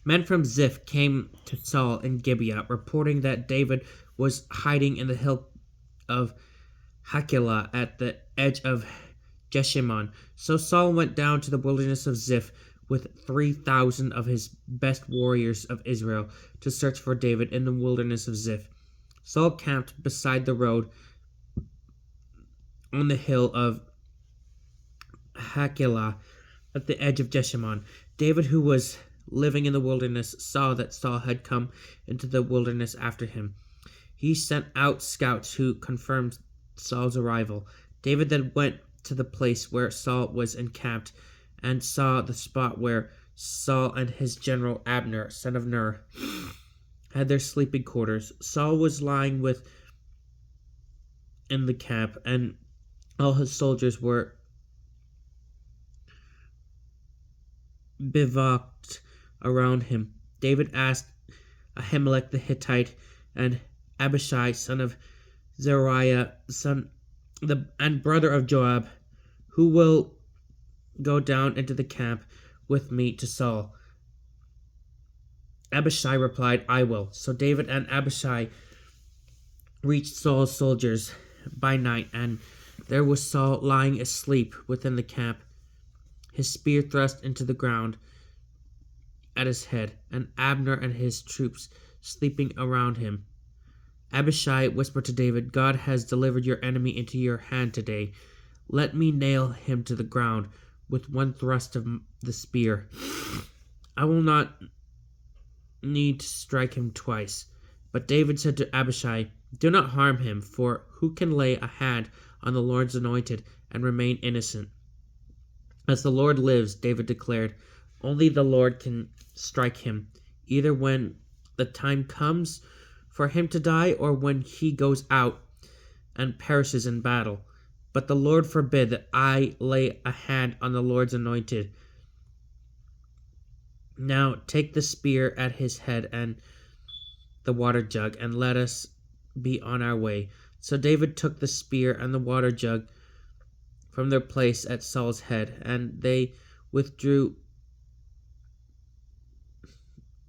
Men from Ziph came to Saul in Gibeah, reporting that David was hiding in the hill of Hakilah at the edge of Jeshimon. So Saul went down to the wilderness of Ziph with 3,000 of his best warriors of Israel to search for David in the wilderness of Ziph. Saul camped beside the road on the hill of Hakilah at the edge of Jeshimon. David, who was living in the wilderness, saw that Saul had come into the wilderness after him. He sent out scouts who confirmed Saul's arrival. David then went to the place where Saul was encamped and saw the spot where Saul and his general Abner, son of Ner, had their sleeping quarters. Saul was lying in the camp, and all his soldiers were bivouacked around him. David asked Ahimelech the Hittite and Abishai, son of Zeruiah, and brother of Joab, who will go down into the camp with me to Saul. Abishai replied, I will. So David and Abishai reached Saul's soldiers by night, and there was Saul lying asleep within the camp, his spear thrust into the ground at his head, and Abner and his troops sleeping around him. Abishai whispered to David, God has delivered your enemy into your hand today. Let me nail him to the ground with one thrust of the spear. I will not need to strike him twice. But David said to Abishai, do not harm him, for who can lay a hand on the Lord's anointed and remain innocent? As the Lord lives, David declared, only the Lord can strike him, either when the time comes for him to die or when he goes out and perishes in battle. But the Lord forbid that I lay a hand on the Lord's anointed. Now take the spear at his head and the water jug, and let us be on our way. So David took the spear and the water jug from their place at Saul's head, and they withdrew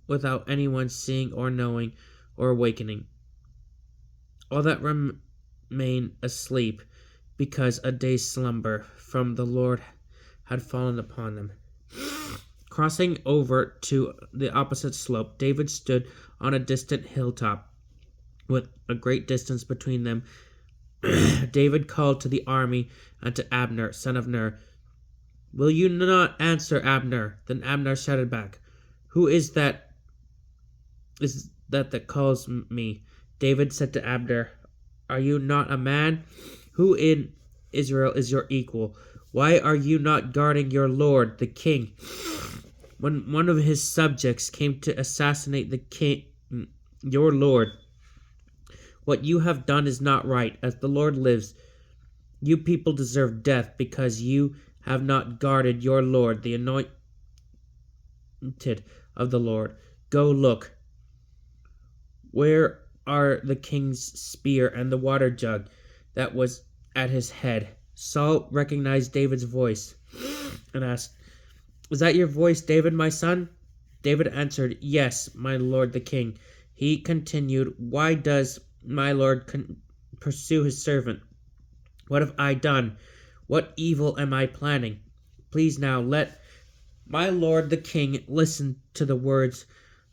without anyone seeing or knowing or awakening. All that remained asleep, because a day's slumber from the Lord had fallen upon them. Crossing over to the opposite slope, David stood on a distant hilltop with a great distance between them. David called to the army and to Abner, son of Ner, will you not answer, Abner? Then Abner shouted back, who is that calls me? David said to Abner, are you not a man? Who in Israel is your equal? Why are you not guarding your lord, the king? When one of his subjects came to assassinate the king, your lord, what you have done is not right. As the Lord lives, you people deserve death because you have not guarded your lord, the anointed of the Lord. Go look. Where are the king's spear and the water jug that was at his head? Saul recognized David's voice and asked, is that your voice, David, my son? David answered, yes, my lord the king. He continued, why does my lord pursue his servant? What have I done? What evil am I planning? Please now let my lord the king listen to the words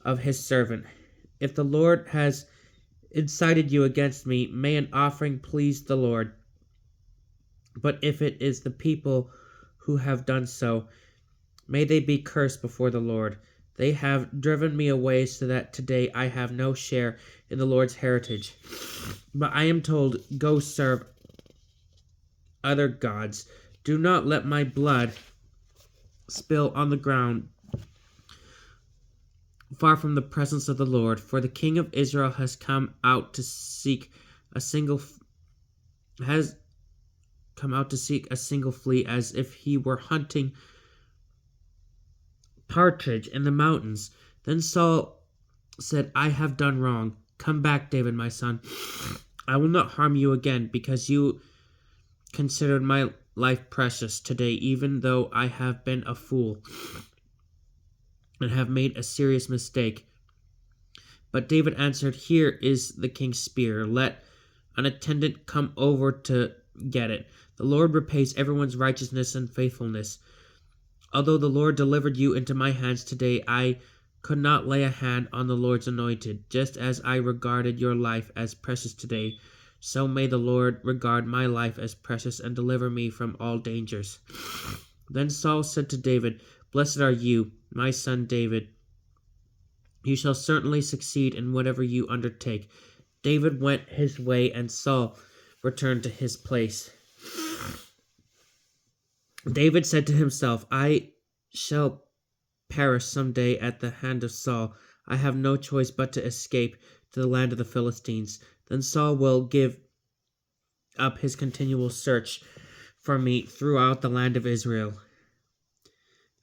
of his servant. If the Lord has incited you against me, may an offering please the Lord. But if it is the people who have done so, may they be cursed before the Lord. They have driven me away so that today I have no share in the Lord's heritage. But I am told, go serve other gods. Do not let my blood spill on the ground far from the presence of the Lord, for the king of Israel has come out to seek a single flea, as if he were hunting partridge in the mountains. Then Saul said, I have done wrong. Come back, David, my son. I will not harm you again, because you considered my life precious today, even though I have been a fool. and have made a serious mistake." But David answered, "Here is the king's spear. Let an attendant come over to get it. The Lord repays everyone's righteousness and faithfulness. Although the Lord delivered you into my hands today, I could not lay a hand on the Lord's anointed. Just as I regarded your life as precious today, so may the Lord regard my life as precious and deliver me from all dangers." Then Saul said to David, "Blessed are you, my son David. You shall certainly succeed in whatever you undertake." David went his way, and Saul returned to his place. David said to himself, "I shall perish some day at the hand of Saul. I have no choice but to escape to the land of the Philistines. Then Saul will give up his continual search for me throughout the land of Israel,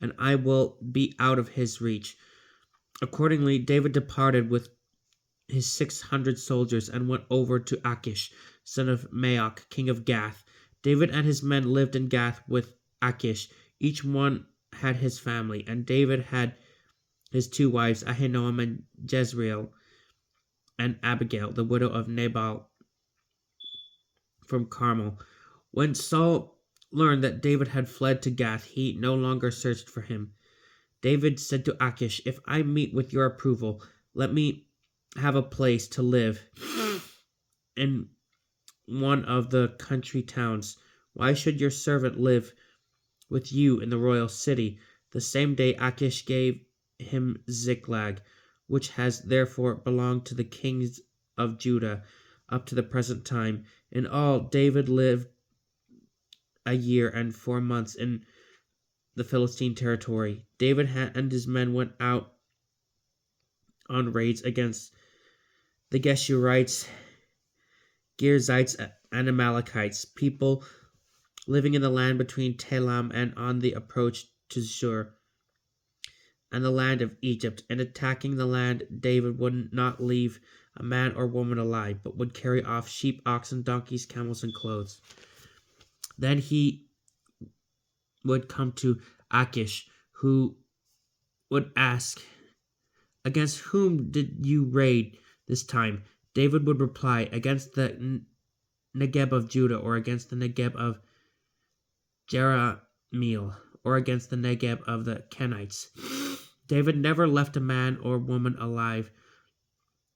and I will be out of his reach." Accordingly, David departed with his 600 soldiers and went over to Achish, son of Maoch, king of Gath. David and his men lived in Gath with Achish. Each one had his family, and David had his two wives, Ahinoam and Jezreel, and Abigail, the widow of Nabal from Carmel. When Saul learned that David had fled to Gath, he no longer searched for him. David said to Achish, "If I meet with your approval, let me have a place to live in one of the country towns. Why should your servant live with you in the royal city?" The same day Achish gave him Ziklag, which has therefore belonged to the kings of Judah up to the present time. In all, David lived a year and 4 months in the Philistine territory. David and his men went out on raids against the Geshurites, Girzites, and Amalekites, people living in the land between Telam and on the approach to Shur, and the land of Egypt. And attacking the land, David would not leave a man or woman alive, but would carry off sheep, oxen, donkeys, camels, and clothes. Then he would come to Achish, who would ask, "Against whom did you raid this time?" David would reply, "Against the Negeb of Judah, or against the Negeb of Jerahmeel, or against the Negeb of the Kenites." David never left a man or woman alive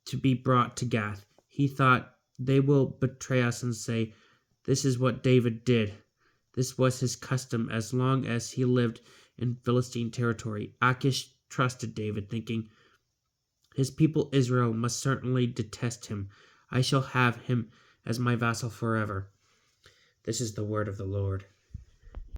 to be brought to Gath. He thought, "They will betray us and say, 'This is what David did.'" This was his custom as long as he lived in Philistine territory. Achish trusted David, thinking, "His people Israel must certainly detest him. I shall have him as my vassal forever." This is the word of the Lord.